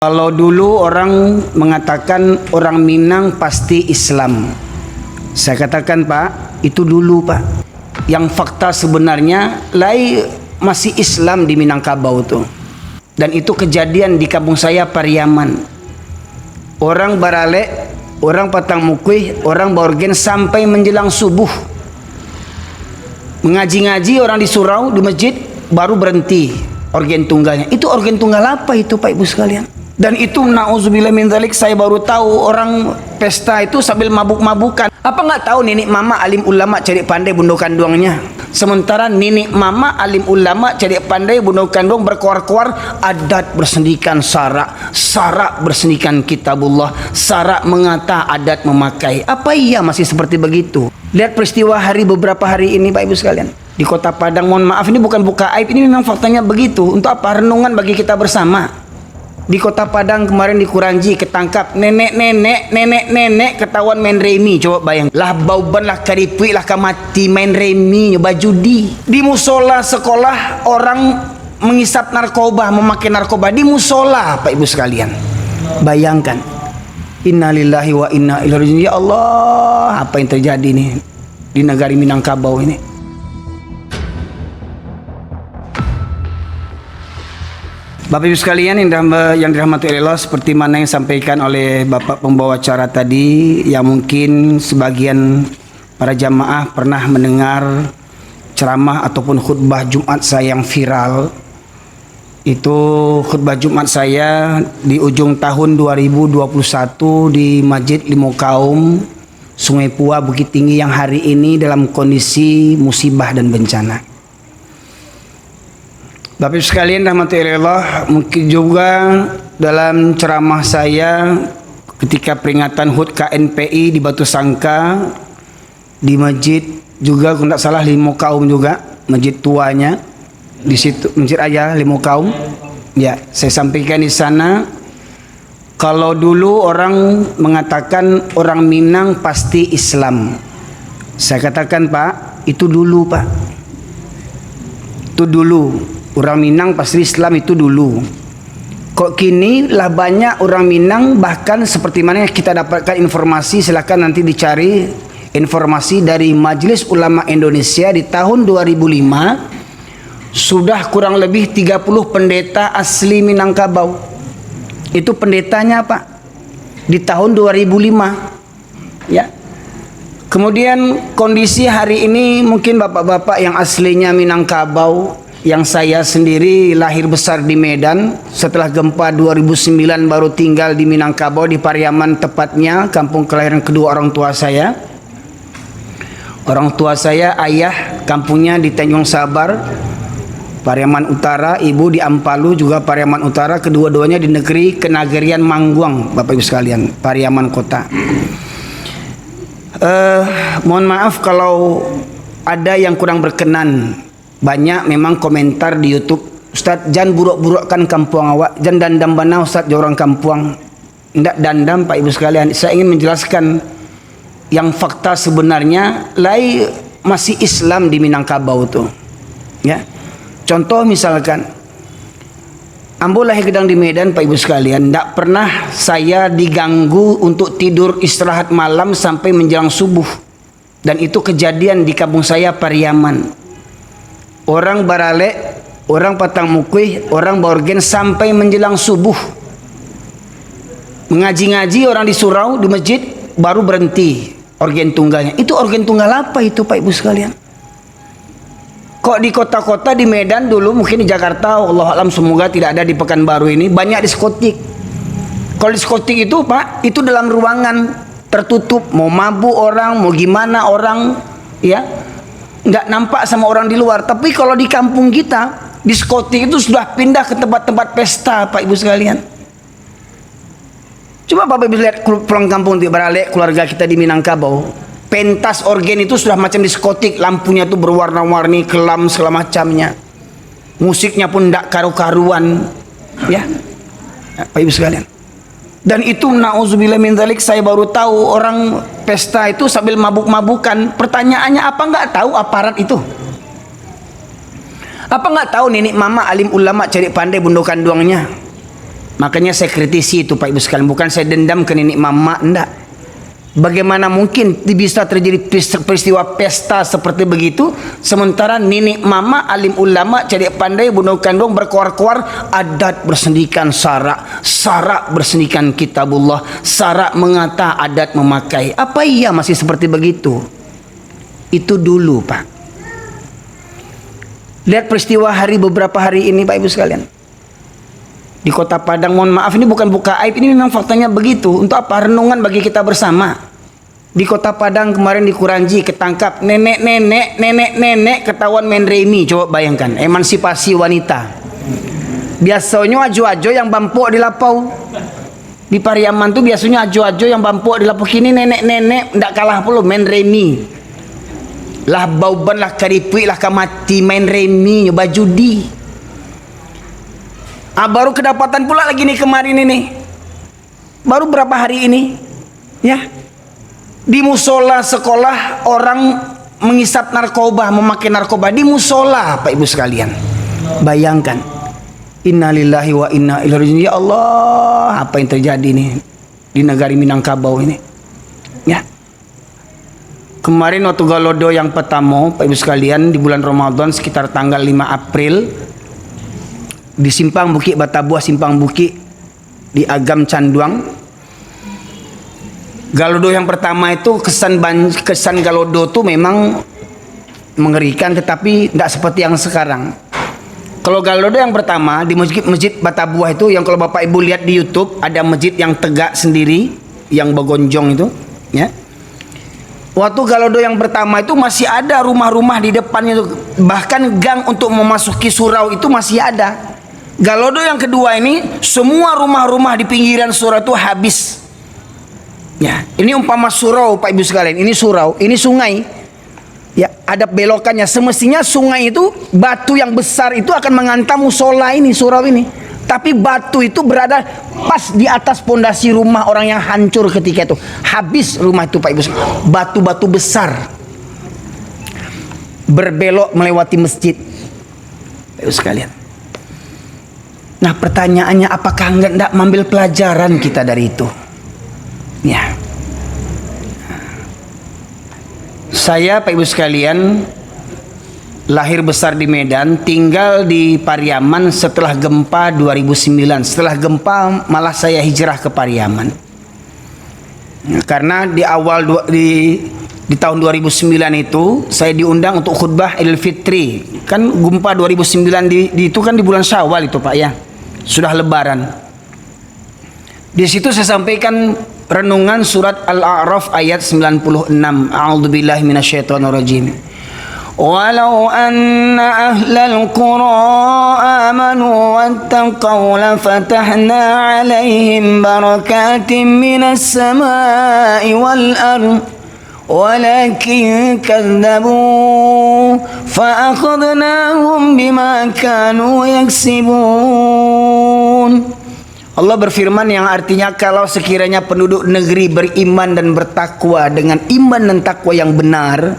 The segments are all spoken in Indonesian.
Kalau dulu orang mengatakan orang Minang pasti Islam, saya katakan Pak, itu dulu Pak. Yang fakta sebenarnya masih Islam di Minangkabau tuh. Dan itu kejadian di kampung saya Pariaman. Orang Baralek, orang Patang Mukuih, orang Borgen sampai menjelang subuh. Mengaji-ngaji orang di surau di masjid baru berhenti organ tunggalnya. Itu organ tunggal apa itu Pak Ibu sekalian? Dan itu na'udzubillah min dzalik, saya baru tahu orang pesta itu sambil mabuk-mabukan. Apa nggak tahu nenek mama alim ulama cari pandai bunuh kandungnya. Sementara nenek mama alim ulama cari pandai bunuh kandung berkoar-koar adat bersendikan syarak bersendikan kitabullah, syarak mengata adat memakai. Apa iya masih seperti begitu? Lihat peristiwa beberapa hari ini Pak Ibu sekalian di Kota Padang. Mohon maaf, ini bukan buka aib, ini memang faktanya begitu. Untuk apa? Renungan bagi kita bersama. Di Kota Padang kemarin di Kuranji ketangkap nenek ketahuan main remi. Coba bayang lah, bauban lah, karipui lah, kamati main remi, nyoba judi. Di musola sekolah orang mengisap narkoba, memakai narkoba di musola Pak Ibu sekalian. Bayangkan. Innalillahi wa inna ilaihi raji'un. Ya Allah, apa yang terjadi nih di negara Minangkabau ini? Bapak Ibu sekalian yang dirahmati Allah, seperti mana yang disampaikan oleh Bapak pembawa acara tadi, yang mungkin sebagian para jamaah pernah mendengar ceramah ataupun khutbah Jumat saya yang viral. Itu khutbah Jumat saya di ujung tahun 2021 di Masjid Limo Kaum, Sungai Pua, Bukit Tinggi, yang hari ini dalam kondisi musibah dan bencana. Bapak Ibu sekalian rahmatullah, mungkin juga dalam ceramah saya ketika peringatan HUT KNPI di Batu Sangka di masjid juga, kalau tidak salah Limo Kaum juga, masjid tuanya di situ, masjid aja Limo Kaum. Ya, saya sampaikan di sana, kalau dulu orang mengatakan orang Minang pasti Islam, saya katakan Pak, itu dulu Pak, itu dulu. Orang Minang pasti Islam itu dulu. Kok kini lah banyak orang Minang, bahkan seperti mana kita dapatkan informasi, silakan nanti dicari informasi dari Majelis Ulama Indonesia di tahun 2005 sudah kurang lebih 30 pendeta asli Minangkabau. Itu pendetanya Pak di tahun 2005 ya. Kemudian kondisi hari ini mungkin bapak-bapak yang aslinya Minangkabau, yang saya sendiri lahir besar di Medan, setelah gempa 2009 baru tinggal di Minangkabau di Pariaman, tepatnya kampung kelahiran kedua orang tua saya. Orang tua saya ayah kampungnya di Tanjung Sabar, Pariaman Utara, ibu di Ampalu juga Pariaman Utara, kedua-duanya di negeri Kenagarian Mangguang Bapak Ibu sekalian, Pariaman Kota. Mohon maaf kalau ada yang kurang berkenan. Banyak memang komentar di YouTube, Ustaz jangan buruk-burukkan kampung awak, jangan dandam bana Ustaz orang kampung. Tidak dandam Pak Ibu sekalian, saya ingin menjelaskan yang fakta sebenarnya masih Islam di Minangkabau tuh. Ya. Contoh misalkan ambo lahir gedang di Medan Pak Ibu sekalian, tidak pernah saya diganggu untuk tidur istirahat malam sampai menjelang subuh. Dan itu kejadian di kampung saya Pariaman. Orang Baralek, orang Patang Mukuih, orang Borgen sampai menjelang subuh. Mengaji-ngaji orang di surau di masjid baru berhenti organ tunggalnya. Itu organ tunggal apa itu Pak Ibu sekalian? Kok di kota-kota di Medan dulu, mungkin di Jakarta, Allah alam semoga tidak ada di Pekanbaru ini, banyak diskotik. Kalau diskotik itu Pak, itu dalam ruangan tertutup, mau mabuk orang, mau gimana orang, ya nggak nampak sama orang di luar. Tapi kalau di kampung kita, diskotik itu sudah pindah ke tempat-tempat pesta Pak Ibu sekalian. Coba Bapak Ibu lihat pulang kampung di Baralek, keluarga kita di Minangkabau, pentas organ itu sudah macam diskotik, lampunya tuh berwarna-warni, kelam segala macamnya, musiknya pun tidak karu-karuan ya Pak Ibu sekalian. Dan itu na'udzubillah min dzalik, saya baru tahu orang pesta itu sambil mabuk-mabukan. Pertanyaannya, apa nggak tahu aparat itu? Apa nggak tahu nenek mama alim ulama cari pandai bunuh kandungnya? Makanya saya kritisi itu Pak Ibu sekalian. Bukan saya dendam ke nenek mama, enggak. Bagaimana mungkin bisa terjadi peristiwa pesta seperti begitu, sementara nenek mama alim ulama cerdik pandai bunuh kandung berkoar-koar adat bersendikan syarak bersendikan kitabullah, syarak mengata adat memakai. Apa iya masih seperti begitu? Itu dulu Pak. Lihat peristiwa beberapa hari ini Pak Ibu sekalian. Di Kota Padang, mohon maaf ini bukan buka aib, ini memang faktanya begitu. Untuk apa? Renungan bagi kita bersama. Di Kota Padang kemarin di Kuranji ketangkap nenek ketahuan main remi. Coba bayangkan, emansipasi wanita. Biasanya ajo-ajo yang bampuk di lapau. Di Pariaman tuh biasanya ajo-ajo yang bampuk di lapau. Kini nenek ndak kalah pula main remi. Lah bauban lah karipui lah kamati main remi nyoba judi. Baru kedapatan pula lagi nih kemarin ini. Baru berapa hari ini? Ya. Di musola sekolah orang mengisap narkoba, memakai narkoba di musola, Pak Ibu sekalian. Bayangkan. Innalillahi wa inna ilaihi raji'un. Ya Allah, apa yang terjadi nih di negara Minangkabau ini? Ya. Kemarin waktu Galodo yang pertama, Pak Ibu sekalian, di bulan Ramadan sekitar tanggal 5 April di Simpang Bukit Batabuah, Simpang Bukit di Agam Canduang. Galodo yang pertama itu kesan Galodo itu memang mengerikan, tetapi tidak seperti yang sekarang. Kalau Galodo yang pertama di masjid Batabuah itu, yang kalau Bapak Ibu lihat di YouTube ada masjid yang tegak sendiri, yang begonjong itu, ya. Waktu Galodo yang pertama itu masih ada rumah-rumah di depannya itu, bahkan gang untuk memasuki surau itu masih ada. Galodo yang kedua ini semua rumah-rumah di pinggiran surau itu habis. Ya, ini umpama surau Pak Ibu sekalian, ini surau, ini sungai. Ya, ada belokannya. Semestinya sungai itu batu yang besar itu akan menghantam musola ini, surau ini. Tapi batu itu berada pas di atas pondasi rumah orang yang hancur ketika itu. Habis rumah itu Pak Ibu sekalian. Batu-batu besar berbelok melewati masjid. Pak Ibu sekalian. Nah pertanyaannya, apakah enggak mengambil pelajaran kita dari itu? Ya. Saya Pak Ibu sekalian lahir besar di Medan, tinggal di Pariaman setelah gempa 2009. Setelah gempa malah saya hijrah ke Pariaman. Karena di awal di tahun 2009 itu saya diundang untuk khutbah Idul Fitri. Kan gempa 2009 itu kan di bulan Syawal itu Pak ya. Sudah lebaran. Di situ saya sampaikan renungan surat Al-A'raf ayat 96. A'udzubillahi minasyaitonirrajim. Walau anna ahlal qura amanu wattaqaw lafatahna 'alaihim barakatim minas samai wal ardh walakin kadzabu fa'akhadnahum bima kanu yaksibun. Allah berfirman yang artinya, kalau sekiranya penduduk negeri beriman dan bertakwa dengan iman dan takwa yang benar.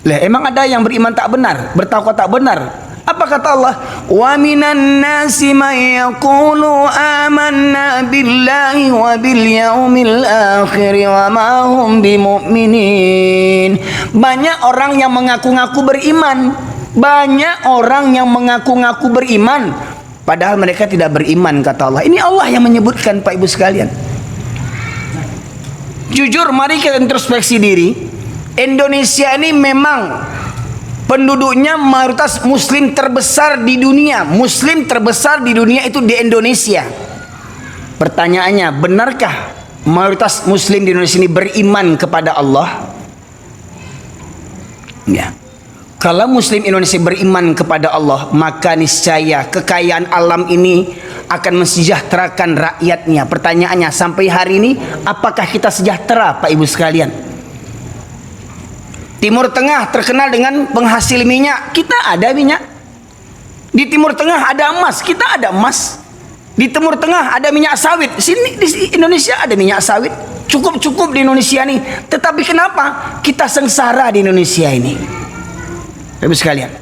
Lah emang ada yang beriman tak benar, bertakwa tak benar? Apa kata Allah? Wa minan nasi may yaqulu amanna billahi wa bil yaumil akhir wa ma hum bimu'minin. Banyak orang yang mengaku-ngaku beriman. Banyak orang yang mengaku-ngaku beriman, padahal mereka tidak beriman, kata Allah. Ini Allah yang menyebutkan Pak Ibu sekalian. Jujur, mari kita introspeksi diri. Indonesia ini memang penduduknya mayoritas muslim terbesar di dunia. Muslim terbesar di dunia itu di Indonesia. Pertanyaannya, benarkah mayoritas muslim di Indonesia ini beriman kepada Allah? Ya. Kalau muslim Indonesia beriman kepada Allah, maka niscaya kekayaan alam ini akan mensejahterakan rakyatnya. Pertanyaannya, sampai hari ini apakah kita sejahtera Pak Ibu sekalian? Timur Tengah terkenal dengan penghasil minyak. Kita ada minyak. Di Timur Tengah ada emas. Kita ada emas. Di Timur Tengah ada minyak sawit. Sini di Indonesia ada minyak sawit. Cukup-cukup di Indonesia ini. Tetapi kenapa kita sengsara di Indonesia ini? Bapak sekalian,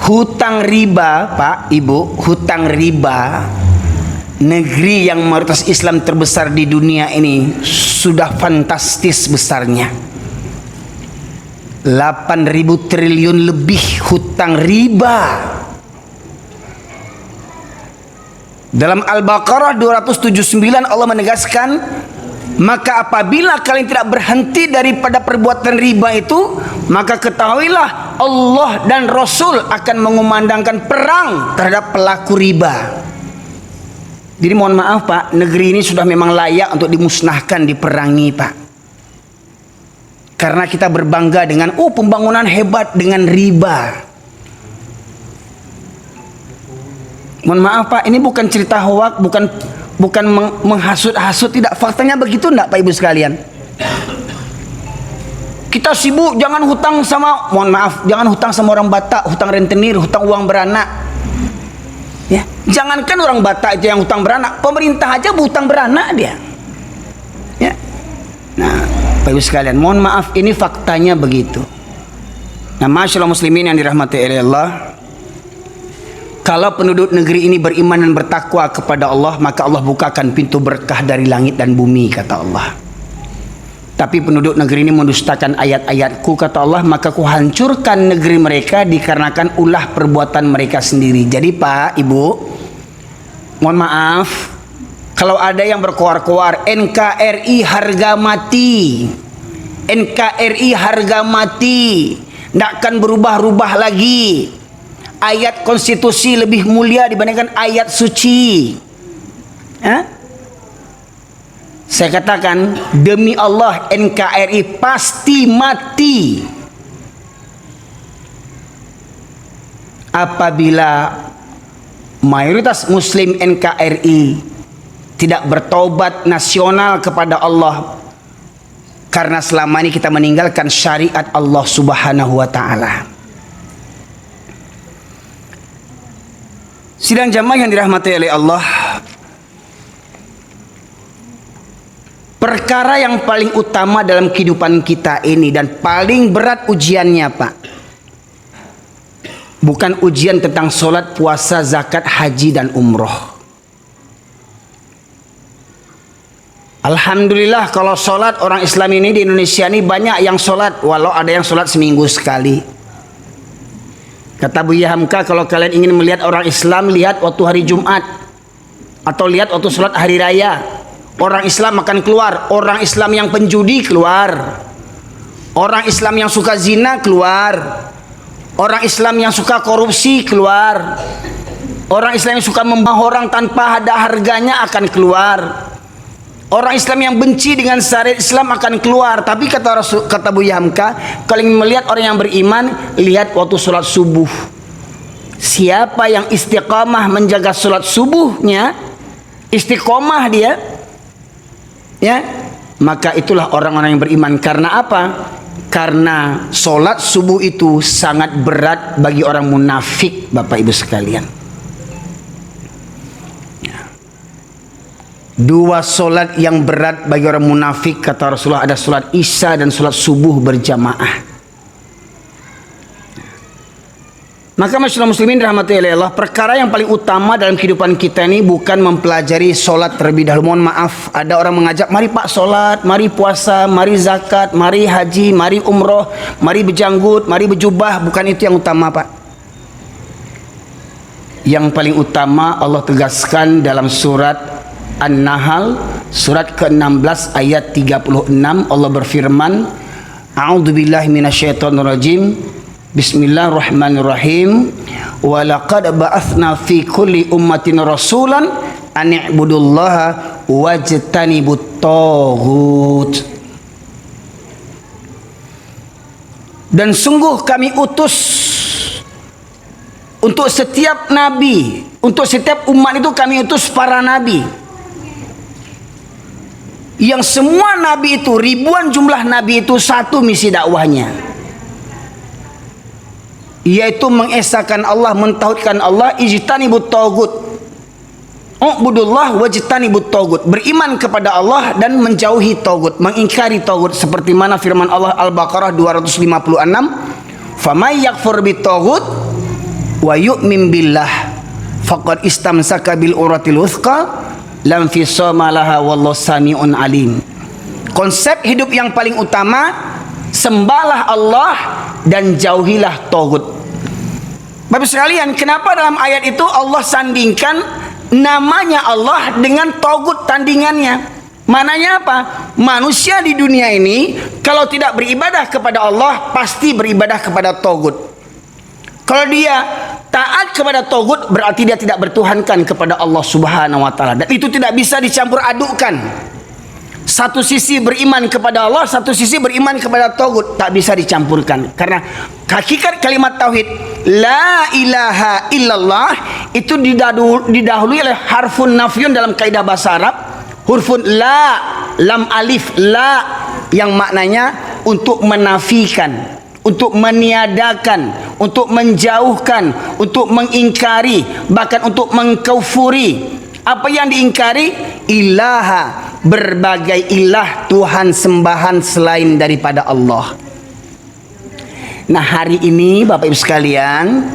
hutang riba, Pak, Ibu, hutang riba, negeri yang mayoritas Islam terbesar di dunia ini sudah fantastis besarnya. 8.000 triliun lebih hutang riba. Dalam Al-Baqarah 279 Allah menegaskan, maka apabila kalian tidak berhenti daripada perbuatan riba itu, maka ketahuilah Allah dan Rasul akan mengumandangkan perang terhadap pelaku riba. Jadi mohon maaf Pak, negeri ini sudah memang layak untuk dimusnahkan, diperangi Pak. Karena kita berbangga dengan pembangunan hebat dengan riba. Mohon maaf Pak, ini bukan cerita hoak, bukan menghasut-hasut, tidak. Faktanya begitu enggak Pak Ibu sekalian? Kita sibuk jangan hutang sama, mohon maaf, jangan hutang sama orang Batak, hutang rentenir, hutang uang beranak. Ya, jangankan orang Batak itu yang hutang beranak, pemerintah aja hutang beranak dia. Ya. Nah, Pak Ibu sekalian, mohon maaf, ini faktanya begitu. Nah, masyaallah muslimin yang dirahmati oleh Allah, kalau penduduk negeri ini beriman dan bertakwa kepada Allah, maka Allah bukakan pintu berkah dari langit dan bumi, kata Allah. Tapi penduduk negeri ini mendustakan ayat-ayatku, kata Allah, maka ku hancurkan negeri mereka dikarenakan ulah perbuatan mereka sendiri. Jadi Pak, Ibu, mohon maaf, kalau ada yang berkoar-koar, NKRI harga mati, NKRI harga mati, tidak akan berubah-ubah lagi. Ayat konstitusi lebih mulia dibandingkan ayat suci. Saya katakan demi Allah, NKRI pasti mati apabila mayoritas muslim NKRI tidak bertaubat nasional kepada Allah, karena selama ini kita meninggalkan syariat Allah Subhanahu wa taala. Sidang jamaah yang dirahmati oleh Allah, perkara yang paling utama dalam kehidupan kita ini dan paling berat ujiannya Pak, bukan ujian tentang sholat, puasa, zakat, haji dan umroh. Alhamdulillah kalau sholat, orang Islam ini di Indonesia ini banyak yang sholat, walau ada yang sholat seminggu sekali. Kata Buya Hamka, kalau kalian ingin melihat orang Islam, lihat waktu hari Jumat atau lihat waktu sholat hari raya. Orang Islam akan keluar. Orang Islam yang penjudi keluar. Orang Islam yang suka zina keluar. Orang Islam yang suka korupsi keluar. Orang Islam yang suka membawa orang tanpa ada harganya akan keluar. Orang Islam yang benci dengan syariat Islam akan keluar. Tapi kata Buya Hamka, kalau ingin melihat orang yang beriman, lihat waktu sholat subuh. Siapa yang istiqamah menjaga sholat subuhnya, istiqomah dia, ya, maka itulah orang-orang yang beriman. Karena apa? Karena sholat subuh itu sangat berat bagi orang munafik, Bapak Ibu sekalian. Dua solat yang berat bagi orang munafik, kata Rasulullah, ada solat isya dan solat subuh berjamaah. Maka masyaallah muslimin rahmati Allah, perkara yang paling utama dalam kehidupan kita ini bukan mempelajari solat terlebih dahulu. Mohon maaf, ada orang mengajak, mari Pak solat, mari puasa, mari zakat, mari haji, mari umroh, mari berjanggut, mari berjubah. Bukan itu yang utama Pak. Yang paling utama Allah tegaskan dalam surat An-Nahl surat ke-16 ayat 36, Allah berfirman, A'udzubillahi minasyaitonirrajim, Bismillahirrahmanirrahim, wa laqad ba'atsna fi kulli ummatin rasulan an i'budullaha wajtanibut taghut. Dan sungguh kami utus untuk setiap nabi, untuk setiap umat itu kami utus para nabi. Yang semua nabi itu, ribuan jumlah nabi itu, satu misi dakwahnya, yaitu mengesahkan Allah, mentauhidkan Allah, ijtanibut taghut. Ubudullah wajtanibut taghut. Beriman kepada Allah dan menjauhi taghut, mengingkari taghut, seperti mana firman Allah Al-Baqarah 256, "Faman yakfur bitaghut wa yu'min billah faqad istamsaka bil uratil wuthqa lam fisama laha wallahu samiun alim. Konsep hidup yang paling utama, sembahlah Allah dan jauhilah tagut. Bapak sekalian, kenapa dalam ayat itu Allah sandingkan namanya Allah dengan tagut tandingannya? Mananya apa? Manusia di dunia ini kalau tidak beribadah kepada Allah pasti beribadah kepada tagut. Kalau dia taat kepada tagut berarti dia tidak bertuhankan kepada Allah Subhanahu wa taala. Dan itu tidak bisa dicampur adukkan. Satu sisi beriman kepada Allah, satu sisi beriman kepada tagut, tak bisa dicampurkan. Karena hakikat kalimat tauhid la ilaha illallah itu didahului oleh harfun nafyun dalam kaidah bahasa Arab. Hurufun la, lam alif, la yang maknanya untuk menafikan, untuk meniadakan, untuk menjauhkan, untuk mengingkari, bahkan untuk mengkufuri. Apa yang diingkari? Ilaha, berbagai ilah, Tuhan sembahan selain daripada Allah. Nah, hari ini Bapak Ibu sekalian,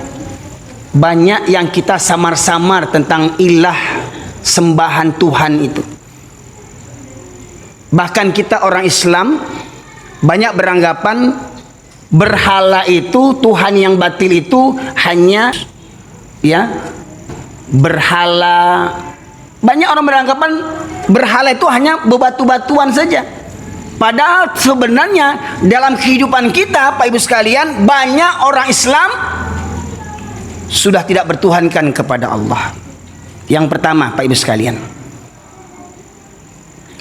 banyak yang kita samar-samar tentang ilah sembahan Tuhan itu. Bahkan kita orang Islam banyak beranggapan berhala itu, Tuhan yang batil itu hanya ya berhala. Banyak orang beranggapan berhala itu hanya bebatu-batuan saja. Padahal sebenarnya dalam kehidupan kita Pak Ibu sekalian, banyak orang Islam sudah tidak bertuhankan kepada Allah. Yang pertama Pak Ibu sekalian,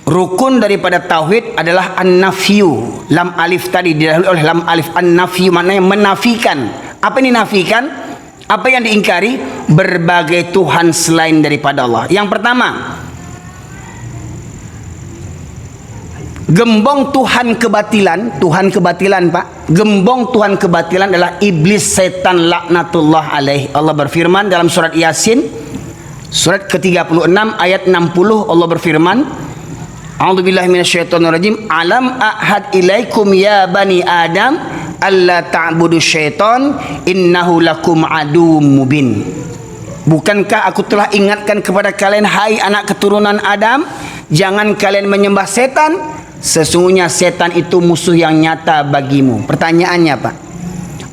rukun daripada tauhid adalah an-nafyu. Lam alif tadi didahului oleh lam alif, an-nafyu maknanya menafikan. Apa ini nafikan? Apa yang diingkari? Berbagai Tuhan selain daripada Allah. Yang pertama, gembong Tuhan kebatilan. Tuhan kebatilan Pak, gembong Tuhan kebatilan adalah iblis, setan, laknatullah alaih. Allah berfirman dalam surat Yasin surat ke-36 ayat 60, Allah berfirman, a'udzubillahi minasyaitonirrajim, alam a'had ilaikum ya bani adam alla ta'budu syaitan innahu lakum aduwwum mubin. Bukankah aku telah ingatkan kepada kalian hai anak keturunan Adam, jangan kalian menyembah setan, sesungguhnya setan itu musuh yang nyata bagimu. Pertanyaannya Pak,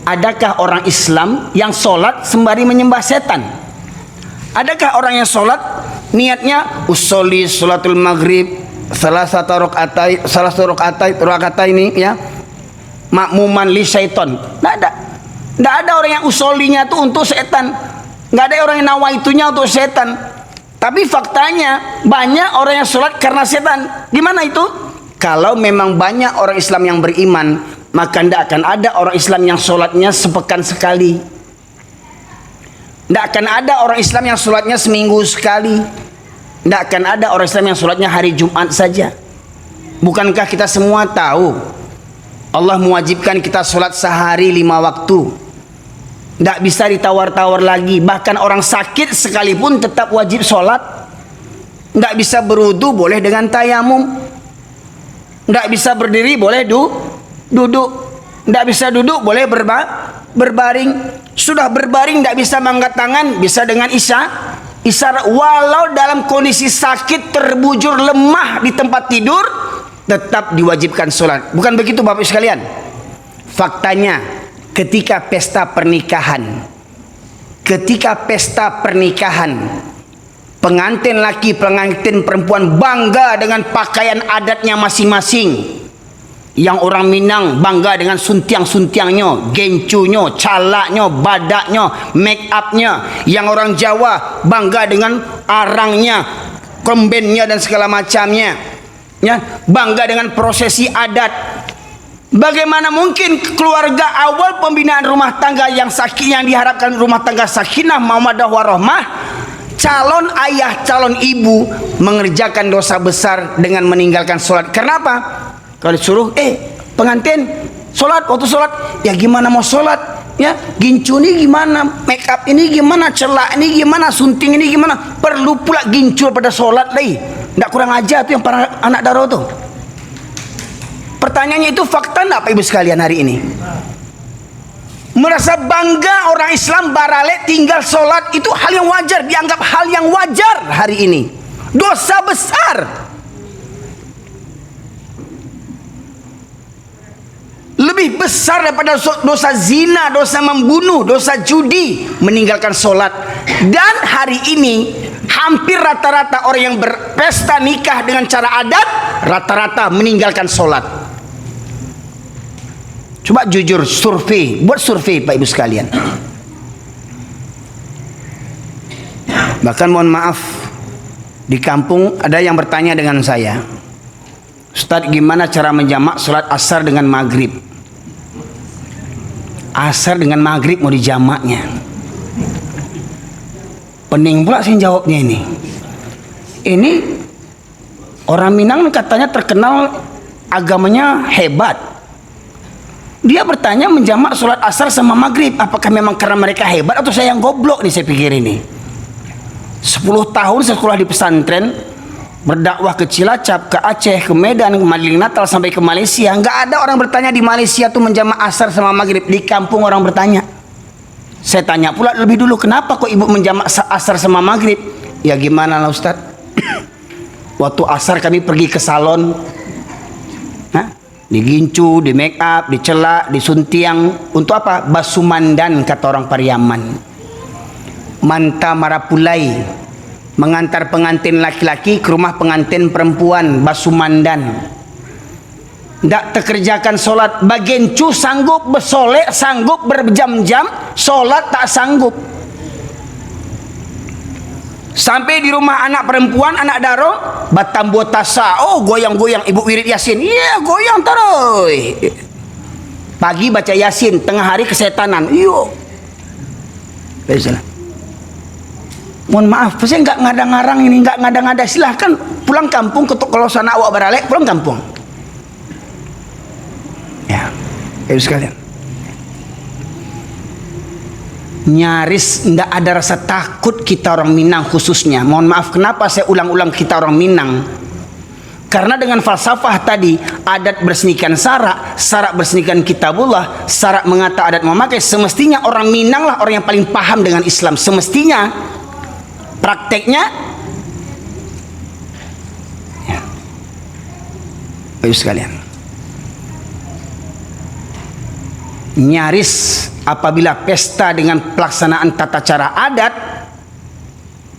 adakah orang Islam yang sholat sembari menyembah setan? Adakah orang yang sholat niatnya usolli sholatul maghrib salah satu rakaat ini ya makmuman li syaiton? Tidak ada. Tidak ada orang yang usolinya itu untuk setan. Tidak ada orang yang nawaitunya untuk setan. Tapi faktanya banyak orang yang sholat karena setan. Gimana itu? Kalau memang banyak orang Islam yang beriman, maka tidak akan ada orang Islam yang sholatnya sepekan sekali. Tidak akan ada orang Islam yang sholatnya seminggu sekali. Tidak akan ada orang Islam yang sholatnya hari Jumat saja. Bukankah kita semua tahu Allah mewajibkan kita sholat sehari 5 waktu. Tidak bisa ditawar-tawar lagi. Bahkan orang sakit sekalipun tetap wajib sholat. Tidak bisa berwudu boleh dengan tayamum. Tidak bisa berdiri boleh duduk. Tidak bisa duduk boleh berbaring. Sudah berbaring tidak bisa mengangkat tangan, bisa dengan isyarat. Walau dalam kondisi sakit, terbujur, lemah di tempat tidur, tetap diwajibkan sholat. Bukan begitu Bapak sekalian? Faktanya ketika pesta pernikahan, pengantin laki, pengantin perempuan bangga dengan pakaian adatnya masing-masing. Yang orang Minang bangga dengan suntiang-suntiangnya, gencunya, calaknya, badaknya, make upnya. Yang orang Jawa bangga dengan arangnya, kembennya dan segala macamnya. Ya, bangga dengan prosesi adat. Bagaimana mungkin keluarga awal pembinaan rumah tangga yang diharapkan rumah tangga sakinah mawaddah warahmah, calon ayah, calon ibu mengerjakan dosa besar dengan meninggalkan sholat. Kenapa? Kalau disuruh, pengantin sholat, waktu sholat, ya gimana mau sholat? Ya, gincu ini gimana? Make up ini gimana? Celak ini gimana? Sunting ini gimana? Perlu pula gincu pada sholat lagi. Tidak kurang ajar tuh yang para anak daro tuh. Pertanyaannya itu fakta enggak Pak Ibu sekalian hari ini? merasa bangga orang Islam barale tinggal sholat itu hal yang wajar, dianggap hal yang wajar hari ini. Dosa besar. Lebih besar daripada dosa zina, dosa membunuh, dosa judi, meninggalkan sholat. Dan hari ini hampir rata-rata orang yang berpesta nikah dengan cara adat rata-rata meninggalkan sholat. Coba jujur survei, buat survei Pak Ibu sekalian. Bahkan mohon maaf, di kampung ada yang bertanya dengan saya, Ustadz, gimana cara menjamak sholat asar dengan maghrib? Asar dengan maghrib mau dijamaknya? Pening pula saya jawabnya ini. Ini orang Minang katanya terkenal agamanya hebat. Dia bertanya menjamak sholat asar sama maghrib. Apakah memang karena mereka hebat atau saya yang goblok nih, saya pikir ini. 10 tahun sekolah di pesantren, berdakwah ke Cilacap, ke Aceh, ke Medan, ke Maling Natal, sampai ke Malaysia. Nggak ada orang bertanya di Malaysia tuh menjamak asar sama maghrib. Di kampung orang bertanya. Saya tanya pula lebih dulu, kenapa kok ibu menjamak asar sama maghrib? Ya gimana lah Ustadz. Waktu asar kami pergi ke salon, digincu, di make up, dicelak, disuntiang. Untuk apa? Basumandan kata orang Pariaman. Manta marapulai, mengantar pengantin laki-laki ke rumah pengantin perempuan, basumandan. Tidak terkerjakan solat, bagencu sanggup bersolek, sanggup berjam-jam, solat tak sanggup. Sampai di rumah anak perempuan, anak daro, batam buat tasa, oh goyang-goyang, ibu wirid yasin, iya goyang terus. Pagi baca yasin, tengah hari kesetanan, yuk. Baiklah. Mohon maaf, saya nggak ngadang-ngarang ini, nggak ngada-ngada. Silahkan pulang kampung, kalau sana awak beralek, pulang kampung. Ya, ibu sekalian. Nyaris nggak ada rasa takut kita orang Minang khususnya. Mohon maaf, kenapa saya ulang-ulang kita orang Minang? Karena dengan falsafah tadi, adat bersenikan sarak, sarak bersenikan kitabullah, sarak mengata adat memakai, semestinya orang Minang lah orang yang paling paham dengan Islam. Semestinya. Prakteknya ya. Baik sekalian, nyaris apabila pesta dengan pelaksanaan tata cara adat,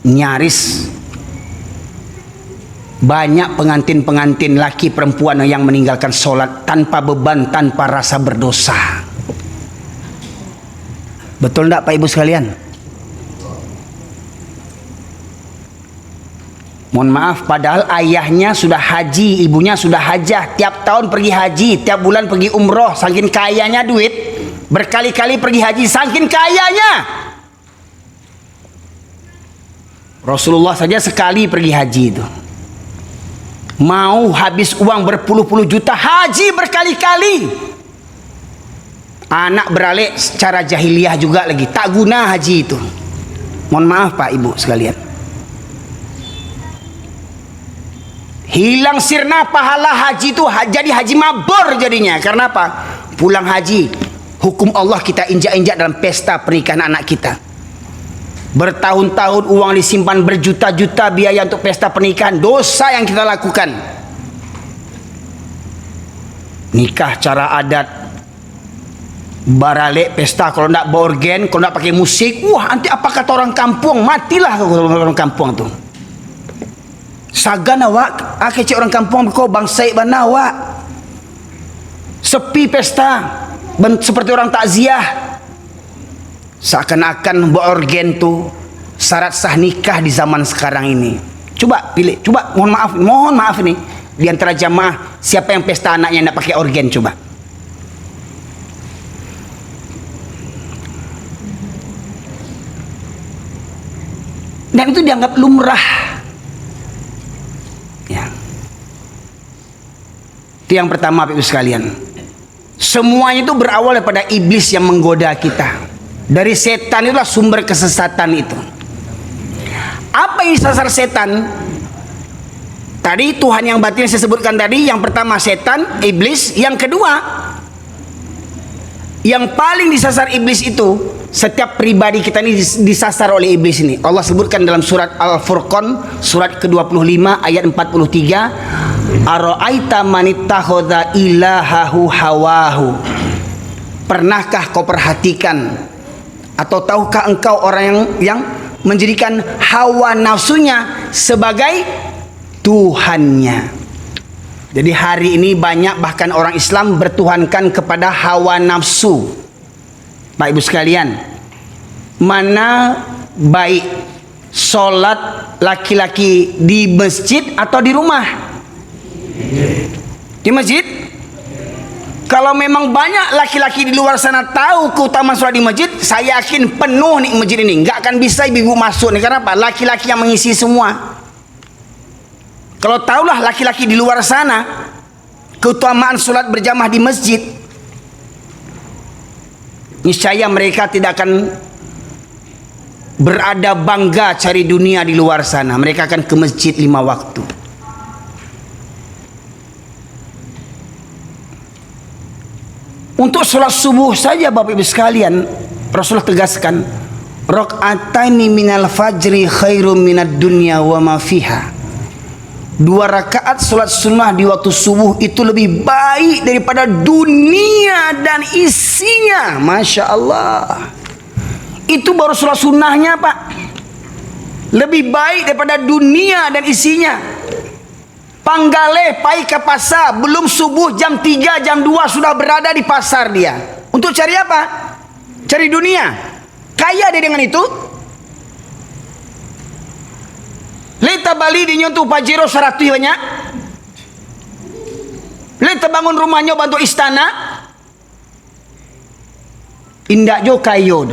nyaris banyak pengantin-pengantin laki perempuan yang meninggalkan sholat tanpa beban, tanpa rasa berdosa. Betul tidak Pak Ibu sekalian? Mohon maaf, padahal ayahnya sudah haji, ibunya sudah hajah, tiap tahun pergi haji, tiap bulan pergi umroh, saking kayanya duit, berkali-kali pergi haji, saking kayanya. Rasulullah saja sekali pergi haji itu, mau habis uang berpuluh-puluh juta, haji berkali-kali. Anak beralek secara jahiliyah juga lagi, tak guna haji itu. Mohon maaf Pak Ibu sekalian. Hilang sirna pahala haji itu, jadi haji mabur jadinya. Karena apa? Pulang haji, hukum Allah kita injak-injak dalam pesta pernikahan anak kita. Bertahun-tahun uang disimpan, berjuta-juta biaya untuk pesta pernikahan, dosa yang kita lakukan. Nikah cara adat, baralek pesta, kalau tidak borgen, kalau tidak pakai musik, wah nanti apa kata orang kampung, matilah orang kampung tuh. Sagan awak, kecik orang kampung kau bangsai bana awak. Sepi pesta, seperti orang takziah. Seakan-akan orgen tu syarat sah nikah di zaman sekarang ini. Coba pilih, coba mohon maaf nih, di antara jamaah siapa yang pesta anaknya tidak pakai orgen, coba. Dan itu dianggap lumrah. Ya. Itu yang pertama Bapak Ibu sekalian. Semuanya itu berawal daripada iblis yang menggoda kita. Dari setan itulah sumber kesesatan itu. Apa yang disasar setan? Tadi Tuhan yang batin saya sebutkan tadi. Yang pertama setan, iblis. Yang kedua Yang paling disasar iblis itu, setiap pribadi kita ini disasar oleh iblis ini. Allah sebutkan dalam surat Al-Furqan, surat ke-25 ayat 43, ara'aita manittakhadha ilahahu hawahu. Pernahkah kau perhatikan atau tahukah engkau orang yang menjadikan hawa nafsunya sebagai Tuhannya? Jadi hari ini banyak bahkan orang Islam bertuhankan kepada hawa nafsu. Baik ibu sekalian, mana baik solat laki-laki di masjid atau di rumah? Di masjid. Kalau memang banyak laki-laki di luar sana tahu keutamaan sholat di masjid, saya yakin penuh nih masjid ini. Nggak akan bisa ibu masuk nih. Karena apa? Laki-laki yang mengisi semua. Kalau tahulah laki-laki di luar sana keutamaan sholat berjamaah di masjid, niscaya mereka tidak akan berada bangga cari dunia di luar sana. Mereka akan ke masjid 5 waktu. Untuk sholat subuh saja Bapak Ibu sekalian, Rasulullah tegaskan, rakaataini minal fajri khairum minad dunya wa ma fiha. 2 rakaat sholat sunnah di waktu subuh itu lebih baik daripada dunia dan isinya. Masya Allah. Itu baru sholat sunnahnya Pak. Lebih baik daripada dunia dan isinya. Panggale pai ke pasar, belum subuh jam 3 jam 2 sudah berada di pasar dia. Untuk cari apa? Cari dunia. Kaya dia dengan itu. Leta Bali dinyentuh Pajero 100 banyak. Leta bangun rumahnya bantu istana. Indak jo kayo.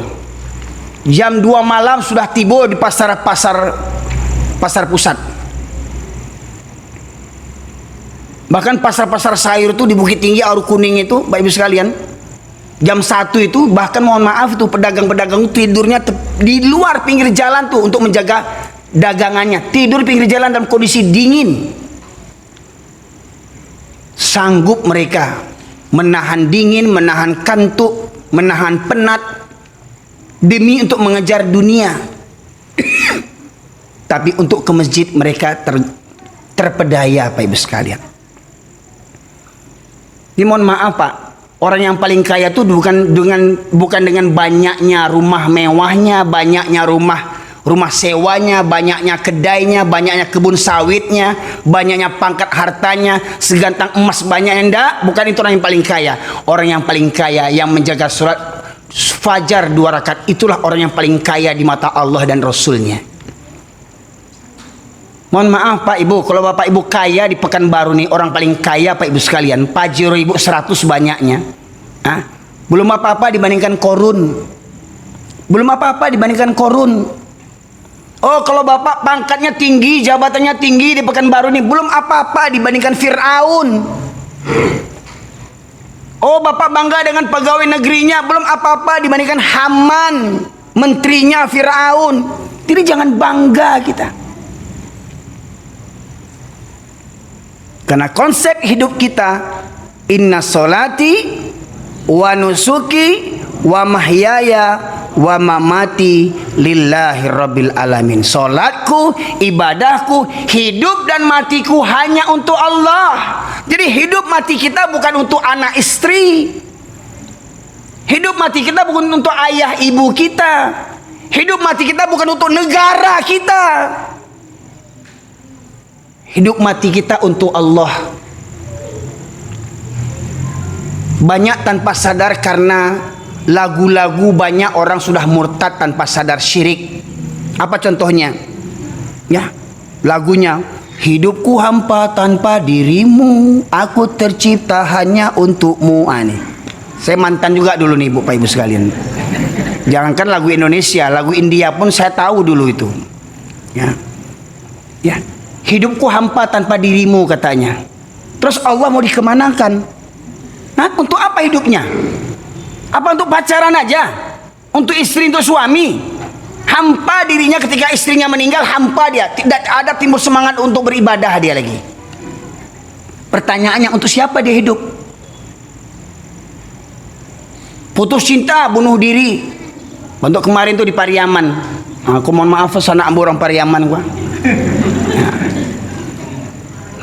Jam 2 malam sudah tiba di pasar pusat. Bahkan pasar-pasar sayur itu di Bukit Tinggi Aru Kuning itu, Bapak Ibu sekalian, jam 1 itu bahkan mohon maaf itu pedagang-pedagang tidurnya di luar pinggir jalan tuh untuk menjaga dagangannya. Tidur pinggir jalan dalam kondisi dingin. Sanggup mereka menahan dingin, menahan kantuk, menahan penat demi untuk mengejar dunia. Tapi untuk ke masjid mereka terpedaya Bapak Ibu sekalian. Ini mohon maaf Pak, orang yang paling kaya itu bukan dengan banyaknya rumah mewahnya, banyaknya rumah sewanya, banyaknya kedainya, banyaknya kebun sawitnya, banyaknya pangkat hartanya, segantang emas banyaknya. Enggak, bukan itu orang yang paling kaya. Orang yang paling kaya yang menjaga sholat fajar 2 rakaat, itulah orang yang paling kaya di mata Allah dan Rasulnya. Mohon maaf Pak Ibu, kalau Bapak Ibu kaya di Pekanbaru nih, orang paling kaya Pak Ibu sekalian, Pajero Ibu 100 banyaknya. Belum apa-apa dibandingkan Korun. Belum apa-apa dibandingkan Korun. Oh, kalau Bapak pangkatnya tinggi, jabatannya tinggi di Pekanbaru nih, belum apa-apa dibandingkan Fir'aun. Oh, Bapak bangga dengan pegawai negerinya, belum apa-apa dibandingkan Haman, menterinya Fir'aun. Jadi jangan bangga kita. Karena konsep hidup kita, inna solati wa nusuki wa mahyaya wa mamati lillahi rabbil alamin. Solatku, ibadahku, hidup dan matiku hanya untuk Allah. Jadi hidup mati kita bukan untuk anak istri. Hidup mati kita bukan untuk ayah ibu kita. Hidup mati kita bukan untuk negara kita. Hidup mati kita untuk Allah. Banyak tanpa sadar karena lagu-lagu banyak orang sudah murtad tanpa sadar syirik. Apa contohnya? Ya, lagunya, hidupku hampa tanpa dirimu, aku tercipta hanya untukmu. Nih, saya mantan juga dulu nih Bapak Ibu sekalian. Jangankan lagu Indonesia, lagu India pun saya tahu dulu itu. Ya. Hidupku hampa tanpa dirimu katanya. Terus Allah mau dikemanakan? Nah, untuk apa hidupnya? Apa untuk pacaran aja? Untuk istri, untuk suami? Hampa dirinya ketika istrinya meninggal, hampa dia. Tidak ada timbul semangat untuk beribadah dia lagi. Pertanyaannya, untuk siapa dia hidup? Putus cinta, bunuh diri. Untuk kemarin tuh di Pariaman. Aku mohon maaf anak orang Pariaman gua.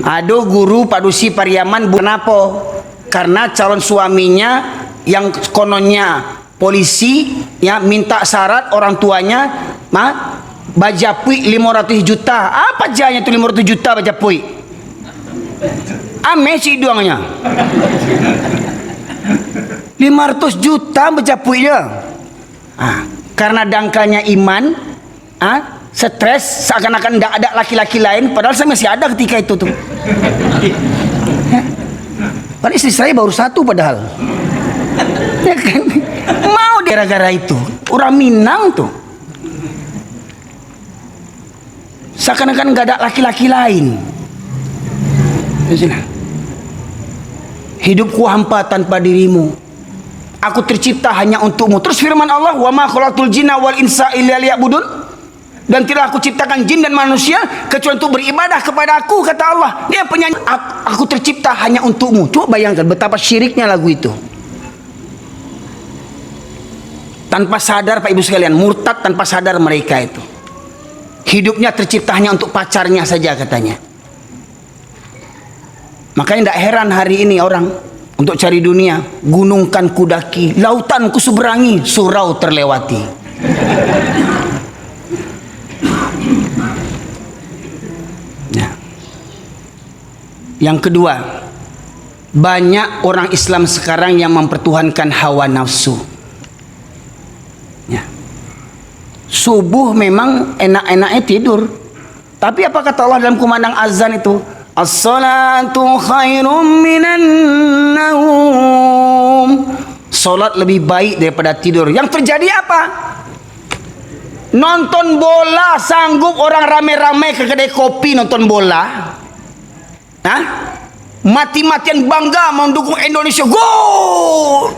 Aduh guru padusi Pariaman kenapa? Karena calon suaminya yang kononnya polisi ya minta syarat orang tuanya bajapui 500 juta. Apa jahanya tuh 500 juta bajapui? Ame sih doangnya. 500 juta bajapuinya. Karena dangkalnya iman, stres seakan-akan tidak ada laki-laki lain, padahal saya masih ada ketika itu tuh. Padahal istri saya baru satu padahal. Ya kan? Mau gara-gara itu orang Minang tuh seakan-akan nggak ada laki-laki lain. Hidupku hampa tanpa dirimu, aku tercipta hanya untukmu. Terus firman Allah, wa ma khalaqtul jinna wal insa illa liya'budun, dan tidak aku ciptakan jin dan manusia kecuali untuk beribadah kepada aku, kata Allah. Dia penyanyi, aku tercipta hanya untukmu. Coba bayangkan betapa syiriknya lagu itu. Tanpa sadar Pak Ibu sekalian, murtad tanpa sadar mereka itu. Hidupnya tercipta hanya untuk pacarnya saja katanya. Makanya tidak heran hari ini orang untuk cari dunia, gunung kan kudaki, lautan ku seberangi, surau terlewati. Nah. Yang kedua, banyak orang Islam sekarang yang mempertuhankan hawa nafsu. Ya. Subuh memang enak-enaknya tidur, tapi apa kata Allah dalam kumandang azan itu? As-salatu khairum minan naum. Salat lebih baik daripada tidur. Yang terjadi apa? Nonton bola, sanggup orang rame-rame ke kedai kopi nonton bola. Mati-matian bangga mendukung Indonesia. Gol.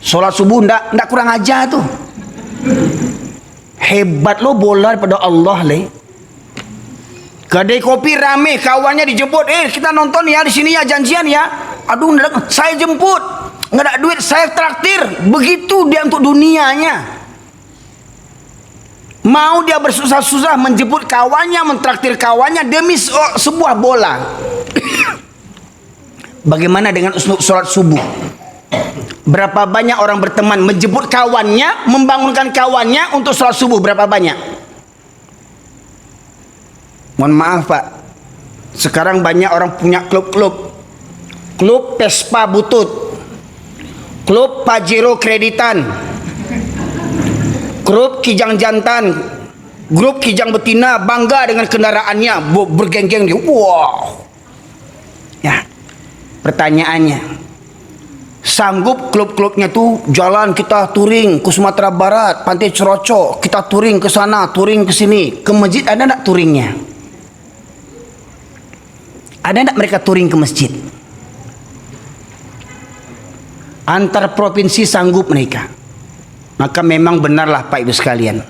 Salat subuh ndak kurang aja tuh. Hebat lo bola daripada Allah le. Kedai kopi rame, kawannya dijemput, kita nonton ya di sini ya, janjian ya. Aduh, saya jemput, nggak ada duit, saya traktir. Begitu dia untuk dunianya. Mau dia bersusah-susah menjemput kawannya, mentraktir kawannya demi sebuah bola. Bagaimana dengan sholat subuh? Berapa banyak orang berteman menjemput kawannya, membangunkan kawannya untuk sholat subuh? Berapa banyak? Mohon maaf Pak, sekarang banyak orang punya klub-klub. Klub Vespa Butut, klub Pajero Kreditan, klub Kijang Jantan, grup Kijang Betina, bangga dengan kendaraannya, bergeng-geng dia. Wow. Ya, pertanyaannya, sanggup klub-klubnya tuh jalan kita touring ke Sumatera Barat, Pantai Cerocok, kita touring ke sana, touring ke sini, ke masjid ada enggak touringnya? Ada enggak mereka touring ke masjid? Antar provinsi sanggup mereka. Maka memang benarlah Pak Ibu sekalian,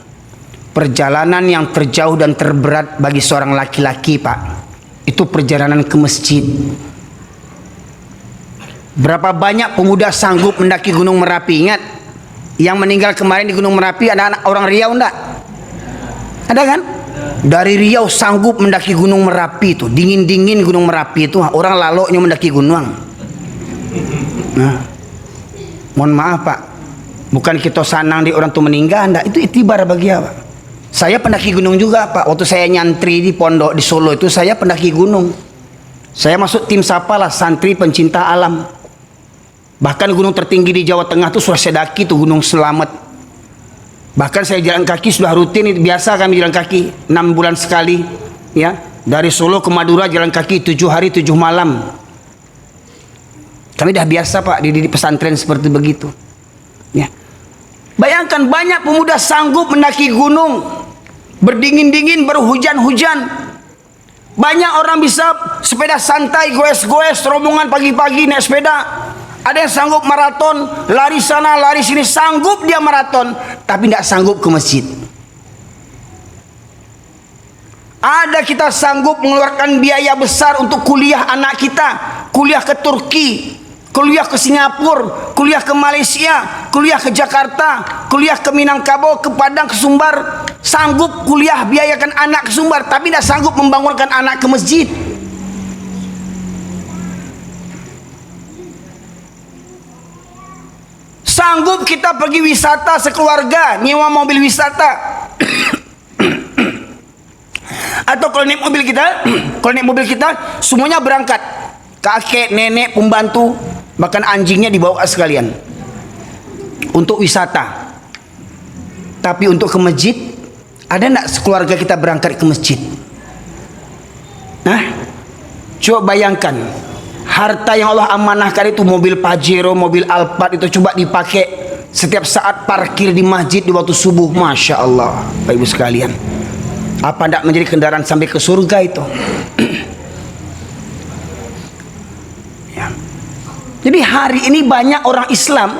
perjalanan yang terjauh dan terberat bagi seorang laki-laki Pak, itu perjalanan ke masjid. Berapa banyak pemuda sanggup mendaki Gunung Merapi? Ingat, yang meninggal kemarin di Gunung Merapi ada anak orang Riau enggak? Ada kan? Dari Riau sanggup mendaki Gunung Merapi itu, dingin-dingin Gunung Merapi itu, orang laloknya mendaki gunung. Nah, mohon maaf Pak, bukan kita sanang di orang tuh meninggal, enggak, itu itibar bagi apa? Saya pendaki gunung juga Pak, waktu saya nyantri di pondok di Solo itu saya pendaki gunung. Saya masuk tim Sapalah, santri pencinta alam. Bahkan gunung tertinggi di Jawa Tengah itu sudah saya daki tuh, Gunung Selamet. Bahkan saya jalan kaki sudah rutin, itu biasa kami jalan kaki 6 bulan sekali ya. Dari Solo ke Madura jalan kaki 7 hari 7 malam. Kami dah biasa Pak di pesantren seperti begitu ya. Bayangkan banyak pemuda sanggup mendaki gunung, berdingin-dingin, berhujan-hujan. Banyak orang bisa sepeda santai, goes-goes, rombongan pagi-pagi naik sepeda. Ada yang sanggup maraton, lari sana, lari sini, sanggup dia maraton, tapi tidak sanggup ke masjid. Ada kita sanggup mengeluarkan biaya besar untuk kuliah anak kita, kuliah ke Turki, kuliah ke Singapura, kuliah ke Malaysia, kuliah ke Jakarta, kuliah ke Minangkabau, ke Padang, ke Sumbar, sanggup kuliah biayakan anak ke Sumbar, tapi tidak sanggup membangunkan anak ke masjid. Sanggup kita pergi wisata sekeluarga, nyewa mobil wisata. Atau kalau naik mobil kita, semuanya berangkat. Kakek, nenek, pembantu, bahkan anjingnya dibawa sekalian untuk wisata. Tapi untuk ke masjid, ada nak sekeluarga kita berangkat ke masjid? Nah, coba bayangkan, harta yang Allah amanahkan itu, mobil Pajero, mobil Alphard itu coba dipakai setiap saat parkir di masjid di waktu subuh. Masya Allah, Bapak Ibu sekalian, apa tidak menjadi kendaraan sampai ke surga itu? Ya. Jadi hari ini banyak orang Islam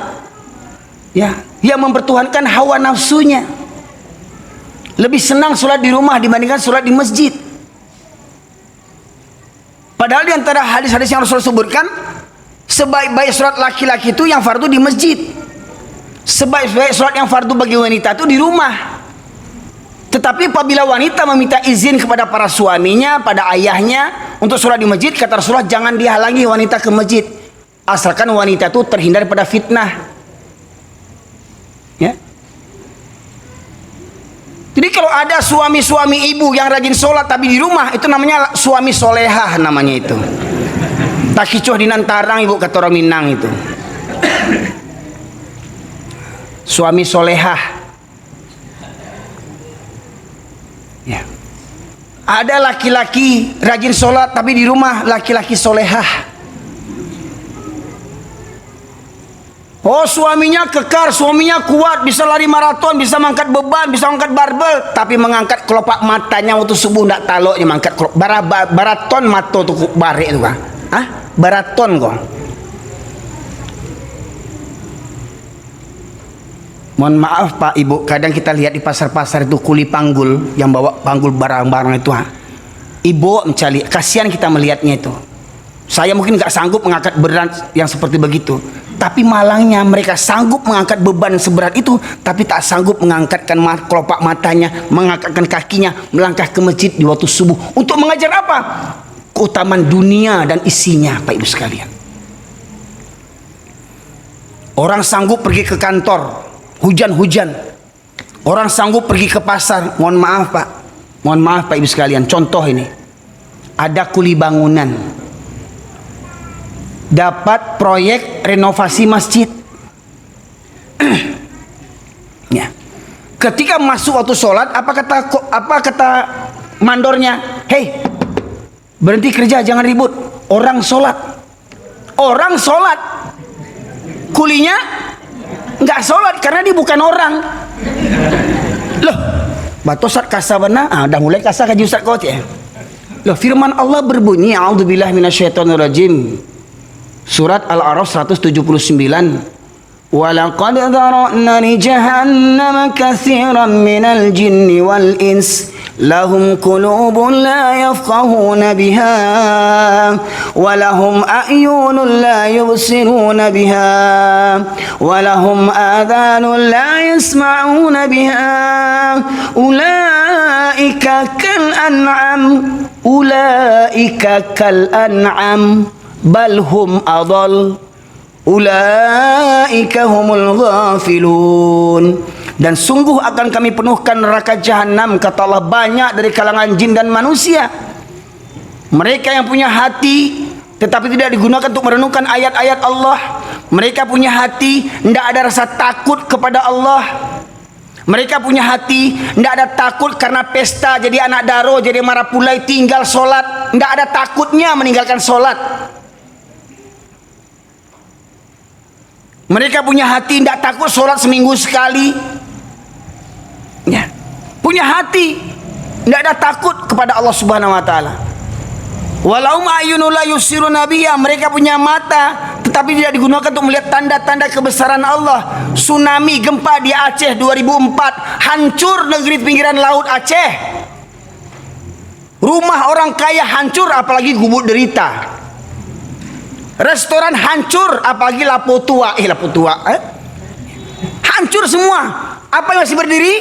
ya yang mempertuhankan hawa nafsunya, lebih senang sholat di rumah dibandingkan sholat di masjid. Padahal di antara hadis-hadis yang Rasul sebutkan, sebaik-baik sholat laki-laki itu yang fardu di masjid, sebaik-baik sholat yang fardu bagi wanita itu di rumah. Tetapi apabila wanita meminta izin kepada para suaminya, pada ayahnya untuk sholat di masjid, kata Rasulullah, jangan dihalangi wanita ke masjid, asalkan wanita itu terhindar pada fitnah. Ya. Jadi kalau ada suami-suami ibu yang rajin sholat tapi di rumah, itu namanya suami solehah namanya itu. Tak kicuh di nantarang, ibu kata orang Minang itu. Suami solehah. Ya. Ada laki-laki rajin sholat tapi di rumah laki-laki solehah. Oh, suaminya kekar, suaminya kuat, bisa lari maraton, bisa mengangkat beban, bisa mengangkat barbel, tapi mengangkat kelopak matanya waktu subuh ndak taloknya mengangkat baraton mato tuh bare itu kan. Hah? Baraton kok. Mohon maaf Pak Ibu, kadang kita lihat di pasar-pasar itu kuli panggul yang bawa panggul barang-barang itu. Ibu mencari, kasihan kita melihatnya itu. Saya mungkin nggak sanggup mengangkat berat yang seperti begitu. Tapi malangnya mereka sanggup mengangkat beban seberat itu, tapi tak sanggup mengangkatkan kelopak matanya, mengangkatkan kakinya, melangkah ke masjid di waktu subuh. Untuk mengajar apa? Keutamaan dunia dan isinya, Pak Ibu sekalian. Orang sanggup pergi ke kantor, hujan-hujan. Orang sanggup pergi ke pasar. Mohon maaf Pak, mohon maaf Pak Ibu sekalian. Contoh ini, ada kuli bangunan dapat proyek renovasi masjid. Ya. Ketika masuk waktu sholat, apa kata mandornya? Hei, berhenti kerja, jangan ribut. Orang sholat, kulinya nggak sholat karena dia bukan orang. Loh, batosat kasabana, dah mulai kasar kaji Ustaz kau ya. Loh, firman Allah berbunyi, a'udzubillahi minasyaitonirrajim. Surat Al-A'raf 179. Walaqad dhara'na li jahannama katsiran minal jinni wal ins lahum qulubun la yafqahuna biha wa lahum a'yunun la yubsiruna biha wa lahum adhanun la yasma'una biha ulaika kal an'am bal hum adall ulaika humul ghafilun. Dan sungguh akan kami penuhkan neraka jahanam, kata Allah, banyak dari kalangan jin dan manusia. Mereka yang punya hati tetapi tidak digunakan untuk merenungkan ayat-ayat Allah. Mereka punya hati, tidak ada rasa takut kepada Allah. Mereka punya hati, tidak ada takut karena pesta jadi anak daro, jadi marapulai, tinggal sholat. Tidak ada takutnya meninggalkan sholat. Mereka punya hati, tidak takut sholat seminggu sekali. Ya. Punya hati, tidak ada takut kepada Allah Subhanahu Wa Taala. Walau ma'ayunu la yusiru nabiya, mereka punya mata, tetapi tidak digunakan untuk melihat tanda-tanda kebesaran Allah. Tsunami, gempa di Aceh 2004, hancur negeri pinggiran laut Aceh. Rumah orang kaya hancur, apalagi gubuk derita. Restoran hancur, apalagi Lapo Tua. Lapo Tua, hancur semua. Apa yang masih berdiri?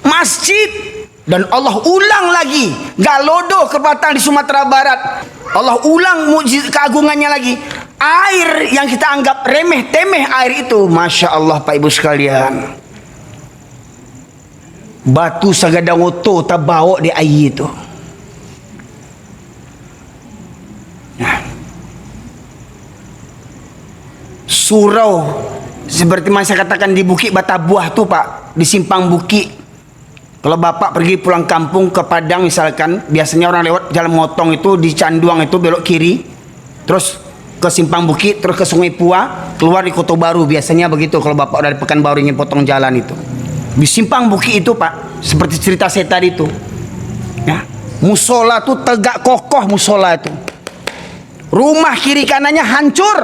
Masjid. Dan Allah ulang lagi Galodo Kepatang di Sumatera Barat. Allah ulang mujizat keagungannya lagi. Air yang kita anggap remeh temeh, air itu, Masya Allah Pak Ibu sekalian, batu sagadang oto tak bawa di air itu. Nah, surau seperti yang saya katakan di Bukit Batabuah tuh Pak, di Simpang Bukit. Kalau Bapak pergi pulang kampung ke Padang misalkan, biasanya orang lewat jalan motong itu di Canduang itu belok kiri, terus ke Simpang Bukit, terus ke Sungai Pua, keluar di Kota Baru. Biasanya begitu kalau Bapak dari Pekanbaru ingin potong jalan itu. Di Simpang Bukit itu Pak, seperti cerita saya tadi itu. Ya, musola tuh tegak kokoh musola itu. Rumah kiri kanannya hancur.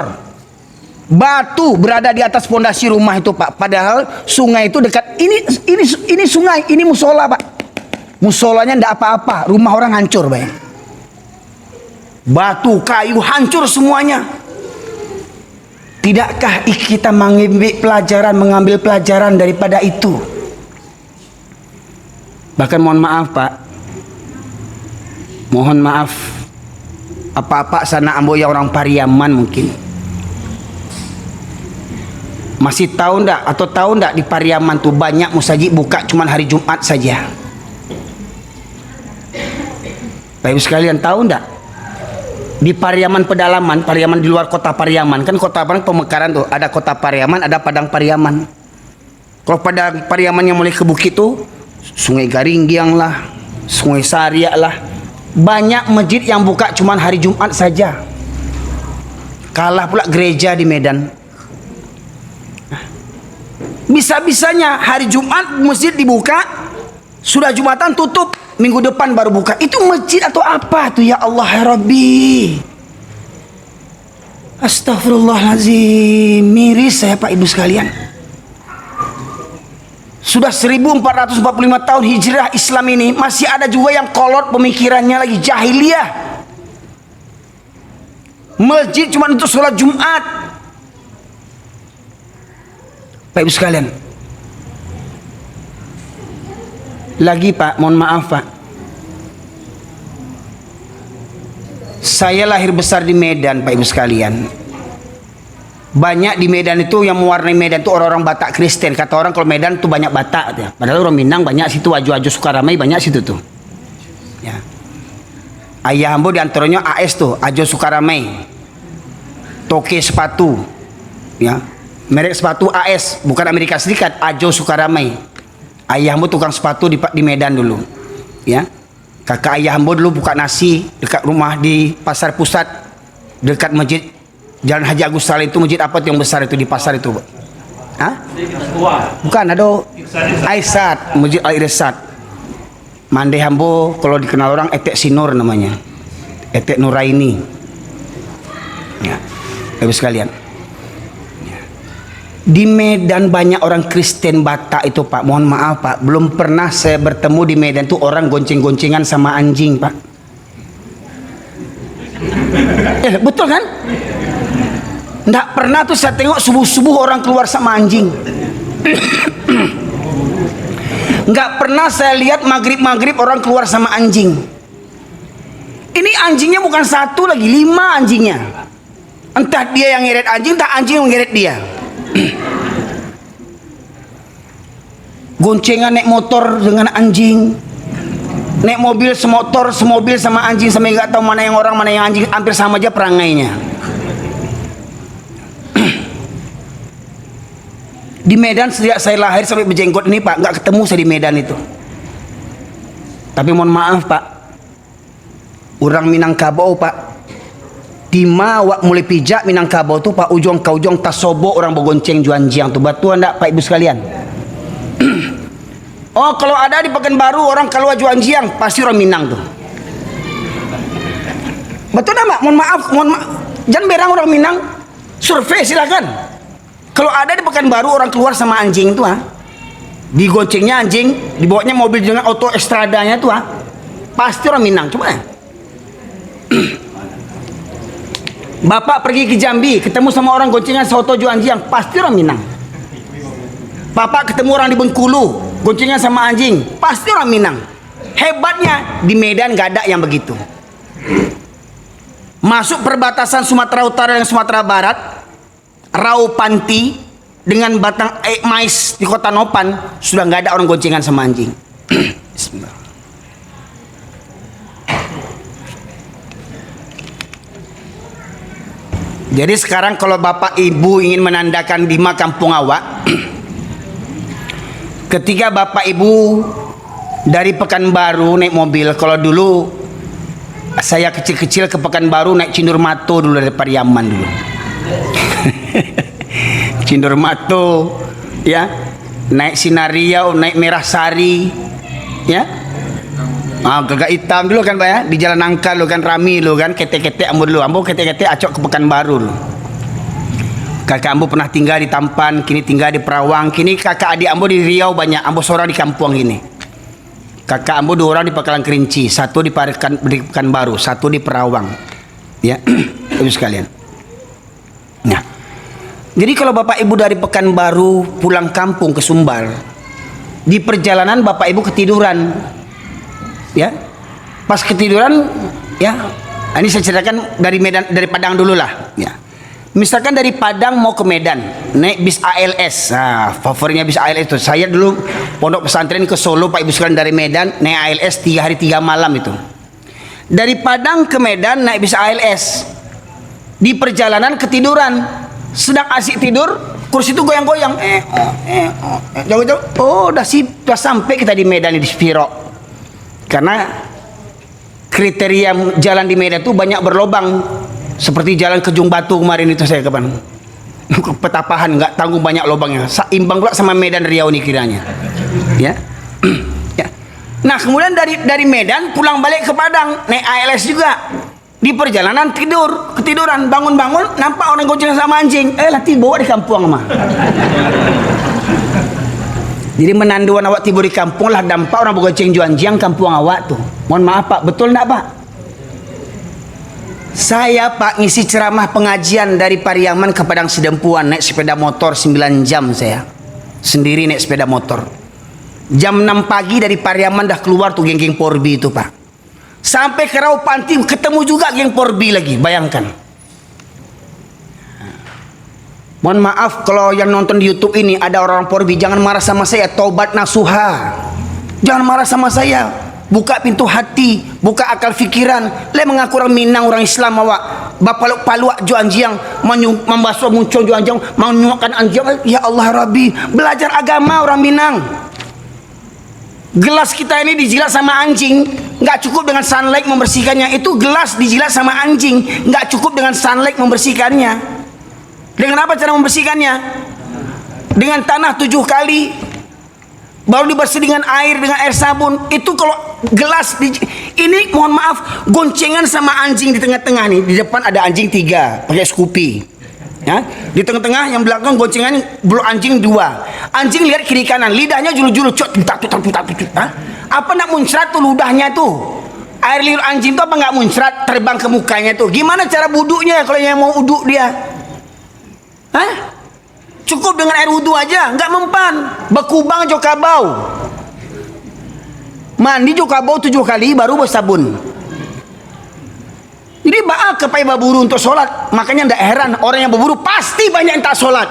Batu berada di atas pondasi rumah itu Pak. Padahal sungai itu dekat. Ini sungai, ini musola Pak. Musolanya ndak apa-apa, rumah orang hancur Pak. Batu, kayu hancur semuanya. Tidakkah kita mengambil pelajaran daripada itu? Bahkan mohon maaf Pak, mohon maaf, apa-apa sana amboya orang Pariaman mungkin masih tahu ndak atau tahu ndak di Pariaman tuh banyak musajid buka cuman hari Jumat saja. Bapak Ibu sekalian tahu ndak? Di Pariaman pedalaman, Pariaman di luar kota Pariaman, kan kota pemekaran tuh, ada kota Pariaman, ada Padang Pariaman. Kalau Padang Pariaman yang mulai ke bukit tuh, Sungai Garinggiang lah, Sungai Saria lah, banyak masjid yang buka cuman hari Jumat saja. Kalah pula gereja di Medan. Bisa-bisanya hari Jumat masjid dibuka, sudah Jumatan tutup, minggu depan baru buka. Itu masjid atau apa tuh ya Allah ya Rabbi? Astagfirullahaladzim. Miris saya Pak Ibu sekalian. Sudah 1445 tahun hijrah Islam ini, masih ada juga yang kolot pemikirannya lagi, jahiliyah. Masjid cuma untuk sholat Jumat. Pak Ibu sekalian, lagi Pak, mohon maaf Pak, saya lahir besar di Medan Pak Ibu sekalian. Banyak di Medan itu yang mewarnai Medan itu orang-orang Batak Kristen. Kata orang kalau Medan itu banyak Batak ya. Padahal orang Minang banyak situ, Ajo-Ajo Sukaramai banyak situ tuh ya. Ayah ambo diantaranya AS tuh, Ajo Sukaramai, Toke sepatu ya, merek sepatu AS, bukan Amerika Serikat, Ajo Sukaramai. Ayahmu tukang sepatu di Medan dulu ya. Kakak ayahmu dulu buka nasi dekat rumah di pasar pusat, dekat masjid Jalan Haji Agus Salim itu. Masjid apa tuh yang besar itu di pasar itu? Hah? Bukan, ada Aisat, Masjid Al-Irsad. Mande hambo kalau dikenal orang Etek Sinur namanya, Etek Nuraini ya. Ibu sekalian, di Medan banyak orang Kristen Batak itu Pak. Mohon maaf Pak, belum pernah saya bertemu di Medan tuh orang gonceng-goncengan sama anjing Pak. Betul kan? Nggak pernah tuh saya tengok subuh-subuh orang keluar sama anjing. Nggak pernah saya lihat maghrib-maghrib orang keluar sama anjing. Ini anjingnya bukan satu lagi, 5 anjingnya. Entah dia yang ngeret anjing, entah anjing yang ngeret dia. Goncengan naik motor dengan anjing, naik mobil semotor semobil sama anjing, sampai nggak tahu mana yang orang mana yang anjing, hampir sama aja perangainya. Di Medan sejak saya lahir sampai berjenggot ini Pak, nggak ketemu saya di Medan itu. Tapi mohon maaf Pak, orang Minangkabau Pak, di mawak mulai pijak Minangkabau tuh Pak, ujung ke ujung tasobo orang bergonceng juanjiang tuh. Batu anda Pak Ibu sekalian. Oh kalau ada di Pekanbaru orang keluar juanjiang pasti orang Minang tuh. Betul dah Pak? Mohon maaf, jangan berang orang Minang. Survei silakan. Kalau ada di Pekanbaru orang keluar sama anjing tuh, digoncengnya anjing, dibawanya mobil dengan auto Estradanya tuh, pasti orang Minang. Coba ya. Bapak pergi ke Jambi, ketemu sama orang goncengan soto Juanjiang, pasti orang Minang. Bapak ketemu orang di Bengkulu, goncengan sama anjing, pasti orang Minang. Hebatnya di Medan gak ada yang begitu. Masuk perbatasan Sumatera Utara dan Sumatera Barat, Raupanti dengan batang mais di Kota Nopan, sudah nggak ada orang goncengan sama anjing. Bismillah. Jadi sekarang kalau bapak ibu ingin menandakan di kampung awak, ketika bapak ibu dari Pekanbaru naik mobil, kalau dulu saya kecil-kecil ke Pekanbaru naik Cindur Mato dulu dari Pariaman dulu. Cindur Mato, ya, naik Sinariau, naik Merah Sari, ya. Gagak hitam dulu kan Pak ya, di Jalan Nangka lo kan rami lo kan, ketek-ketek ambo dulu, ambo ketek-ketek acok ke Pekanbaru lo. Kakak ambo pernah tinggal di Tampan, kini tinggal di Perawang, kini kakak adik ambo di Riau banyak, ambo seorang di kampung ini. Kakak ambo 2 orang di Pakalan Kerinci, 1 di Pekanbaru, 1 di Perawang. Ya, Ibu sekalian. Nah, jadi kalau bapak ibu dari Pekanbaru pulang kampung ke Sumbar, di perjalanan bapak ibu ketiduran. Ya, pas ketiduran, ya, ini saya ceritakan dari Medan, dari Padang dulu lah. Ya, misalkan dari Padang mau ke Medan, naik bis ALS. Nah, favoritnya bis ALS itu. Saya dulu pondok pesantren ke Solo, Pak Ibu sekalian, dari Medan naik ALS 3 hari 3 malam itu. Dari Padang ke Medan naik bis ALS. Di perjalanan ketiduran, sedang asik tidur, kursi itu goyang-goyang. Jauh-jauh. Oh, udah sampai kita di Medan di Spiro. Karena kriteria jalan di Medan itu banyak berlobang, seperti jalan Kejung Batu kemarin itu saya kapan Petapahan nggak tanggung banyak lobangnya, imbang pula sama Medan Riau nih kiranya, ya. Ya. Nah kemudian dari Medan pulang balik ke Padang naik ALS juga, di perjalanan ketiduran, bangun-bangun nampak orang goncengan sama anjing, lah tiba di kampung mah. Jadi menanduan awak tiba di kampung lah dampak orang bergonceng Juanjiang kampung awak tuh. Mohon maaf Pak, betul enggak Pak? Saya Pak ngisi ceramah pengajian dari Pariaman ke Padang Sidempuan naik sepeda motor 9 jam saya. Sendiri naik sepeda motor. Jam 6 pagi dari Pariaman dah keluar tuh geng-geng Porbi itu Pak. Sampai ke Raupanti ketemu juga geng Porbi lagi, bayangkan. Mohon maaf kalau yang nonton di YouTube ini ada orang Porbi, jangan marah sama saya, taubat nasuha. Jangan marah sama saya. Buka pintu hati, buka akal fikiran. Le mengaku orang Minang, orang Islam awak. Bapaluk paluak Juanjiang, membasuh muncul Juanjiang, menyuapkan anjiang. Ya Allah Rabbi, belajar agama orang Minang. Gelas kita ini dijilat sama anjing, nggak cukup dengan sunlight membersihkannya. Itu gelas dijilat sama anjing, nggak cukup dengan sunlight membersihkannya. Dengan apa cara membersihkannya? Dengan tanah 7 kali, baru dibersih dengan air sabun. Itu kalau gelas ini mohon maaf goncengan sama anjing di tengah-tengah nih. Di depan ada anjing 3 pakai Scoopy, ya. Di tengah-tengah yang belakang goncengan belum anjing 2. Anjing lihat kiri kanan, lidahnya julu-julu cok, apa nak muncrat tuh ludahnya tuh. Air liur anjing tuh apa nggak muncrat terbang ke mukanya tuh. Gimana cara wuduknya kalau yang mau wuduk dia? Hah? Cukup dengan air wudhu aja, nggak mempan. Bekubang jokabau, mandi jokabau 7 kali baru bersabun. Jadi baak kepai baburu untuk sholat. Makanya ndak heran orang yang berburu pasti banyak yang tak sholat.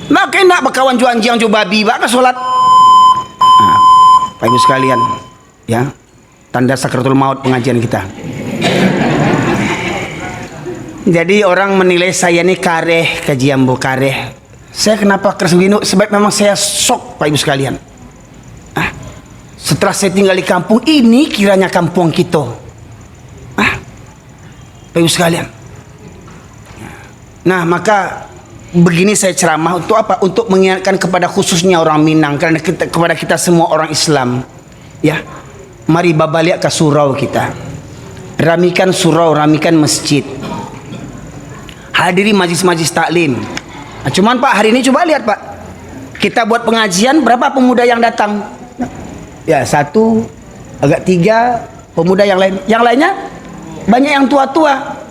Makanya nak berkawan Juanjiang jo babi bak sholat. Nah, Pak Ibu sekalian, ya, tanda sakratul maut pengajian kita. Jadi orang menilai saya ini kareh, kajian bu kareh. Saya kenapa keras begini? Sebab memang saya sok Pak Ibu sekalian. Setelah saya tinggal di kampung ini, kiranya kampung kita. Pak Ibu sekalian. Nah maka begini saya ceramah untuk apa? Untuk mengingatkan kepada khususnya orang Minang, karena kepada kita semua orang Islam. Ya, mari babaliak ke surau kita. Ramikan surau, ramikan masjid. Hadiri majlis-majlis taklim. Nah, cuman Pak hari ini coba lihat Pak, kita buat pengajian berapa pemuda yang datang? Ya 1, agak 3 pemuda yang lain. Yang lainnya Banyak yang tua-tua.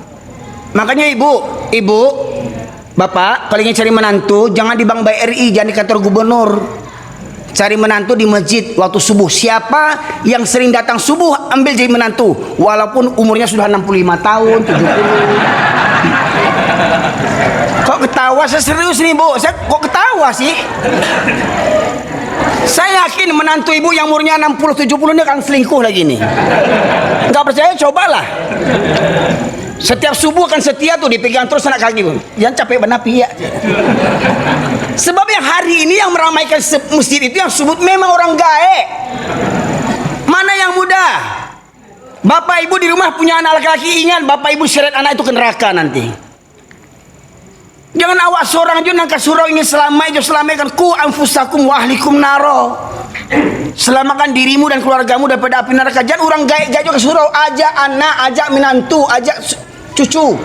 Makanya ibu, bapak, kalau ingin cari menantu, jangan di Bank BRI, jangan di kantor gubernur. Cari menantu di masjid waktu subuh. Siapa yang sering datang subuh, ambil jadi menantu. Walaupun umurnya sudah 65 tahun, 70. Kok ketawa? Saya serius nih, Bu. Saya kok ketawa sih? Saya yakin menantu ibu yang umurnya 60-70 ini akan selingkuh lagi nih. Nggak percaya, cobalah. Setiap subuh akan setia tuh, dipegang terus anak kaki, Bu. Jangan capek benapi ya. Sebab yang hari ini yang meramaikan masjid itu yang sebut memang orang gaek. Mana yang muda? Bapak ibu di rumah punya anak laki-laki, ingat bapak ibu seret anak itu ke neraka nanti. Jangan awak seorang aja nangka surau ingin selamatkan ku anfusakum wa ahlikum naro. Selamatkan dirimu dan keluargamu daripada api neraka. Jangan orang gaek-gaek ke surau, ajak anak, ajak menantu, ajak cucu.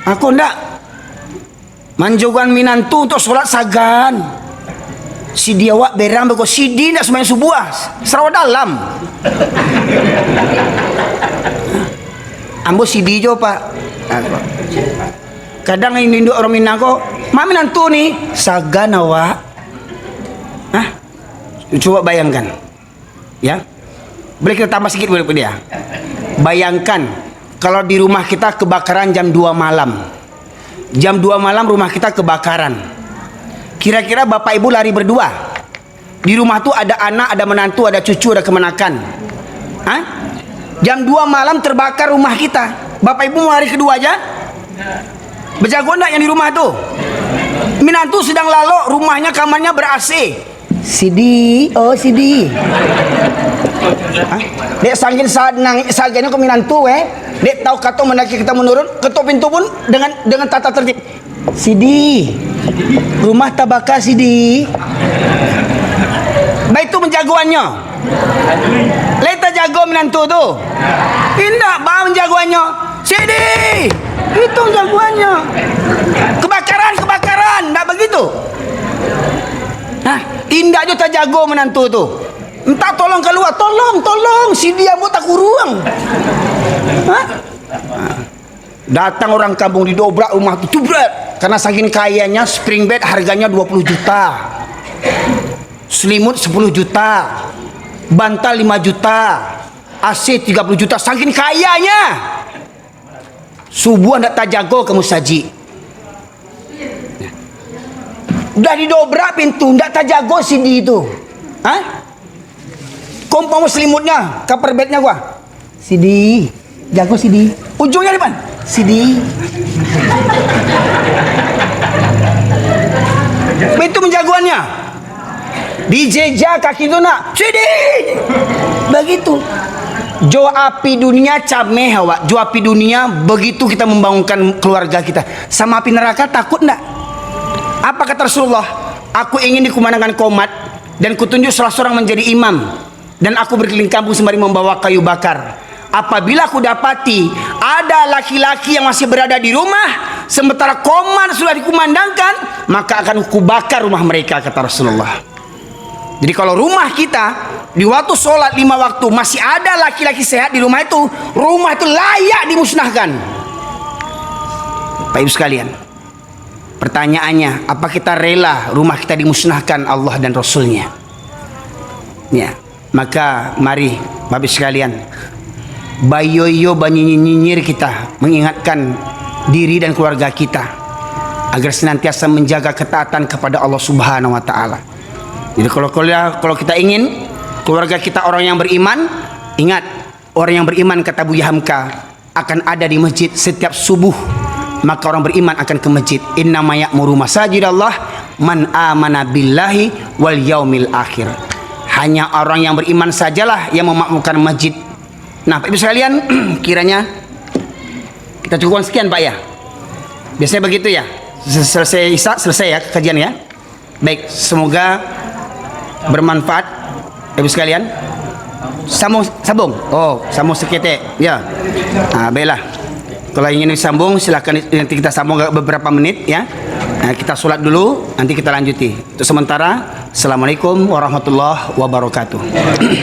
Aku ndak manjogan minantu untuk sholat sagan. Si dia wak berang beko sidi ndak semuanya subuh serawa dalam. Ambo sidi jo pak. Kadang ini orang Minang kok, mami nantu nih sagan awak. Hah? Coba bayangkan, ya. Boleh kita tambah sedikit boleh dia. Bayangkan kalau di rumah kita kebakaran jam 2 malam. Jam 2 malam rumah kita kebakaran. Kira-kira bapak ibu lari berdua. Di rumah tuh ada anak, ada menantu, ada cucu, ada kemenakan. Hah? Jam 2 malam terbakar rumah kita. Bapak ibu mau hari kedua aja? Berjago enggak yang di rumah tuh? Minantu sedang lalu, rumahnya kamarnya ber-AC. Sidi, oh Sidi. Dek sangkin saganya ke minantu Dek tahu kata mendaki kita menurun, ketuk pintu pun dengan tata tertib. Sidi, rumah tabaka Sidi. Baik itu menjagoannya. Leta jago minantu tuh. Indah bang menjagoannya. Sidi, itu jagoannya. Kebakaran, enggak begitu? Nah, indah aja tak jago menantu tuh. Entah tolong keluar, tolong, si dia mau tak kurung. Hah? Datang orang kampung didobrak rumah itu jebret. Karena saking kayanya spring bed harganya 20 juta. Selimut 10 juta. Bantal 5 juta. AC 30 juta, saking kayanya. Subuh ndak tak jago ke musaji. Udah didobrak pintu, ndak tak jago Sidi itu. Hah? Kompong selimutnya, cover bednya gua. Sidi, jago Sidi. Ujungnya di mana? Sidi. Itu menjagoannya. Dijejak kaki itu nak. Sidi. Begitu. Jo api dunia cameh awak. Jo api dunia begitu kita membangunkan keluarga kita. Sama api neraka takut enggak? Apa kata Rasulullah? Aku ingin dikumandangkan qomat dan kutunjuk salah seorang menjadi imam dan aku berkeliling kampung sembari membawa kayu bakar. Apabila aku dapati ada laki-laki yang masih berada di rumah sementara qomat sudah dikumandangkan, maka akan aku bakar rumah mereka, kata Rasulullah. Jadi kalau rumah kita di waktu sholat 5 waktu masih ada laki-laki sehat di rumah itu layak dimusnahkan. Bapak Ibu sekalian, pertanyaannya, apa kita rela rumah kita dimusnahkan Allah dan Rasulnya? Ya, maka mari Bapak Ibu sekalian, bayoyo banyinyir kita mengingatkan diri dan keluarga kita agar senantiasa menjaga ketaatan kepada Allah Subhanahu wa taala. Jadi kalau kita ingin keluarga kita orang yang beriman, ingat, orang yang beriman kata Buya Hamka akan ada di masjid setiap subuh. Maka orang beriman akan ke masjid. Innama ya'muru masajidallah man amana billahi wal yaumil akhir. Hanya orang yang beriman sajalah yang memakmurkan masjid. Nah, Pak Ibu sekalian, kiranya kita cukupkan sekian Pak ya. Biasanya begitu ya. Selesai ya kajian ya. Baik, semoga bermanfaat Ibu sekalian. Sambung. Oh, sambung sekete. Ya. Nah, baiklah. Kalau ingin disambung silahkan, nanti kita sambung beberapa menit ya. Nah, kita sholat dulu, nanti kita lanjuti. Untuk sementara, assalamualaikum warahmatullahi wabarakatuh.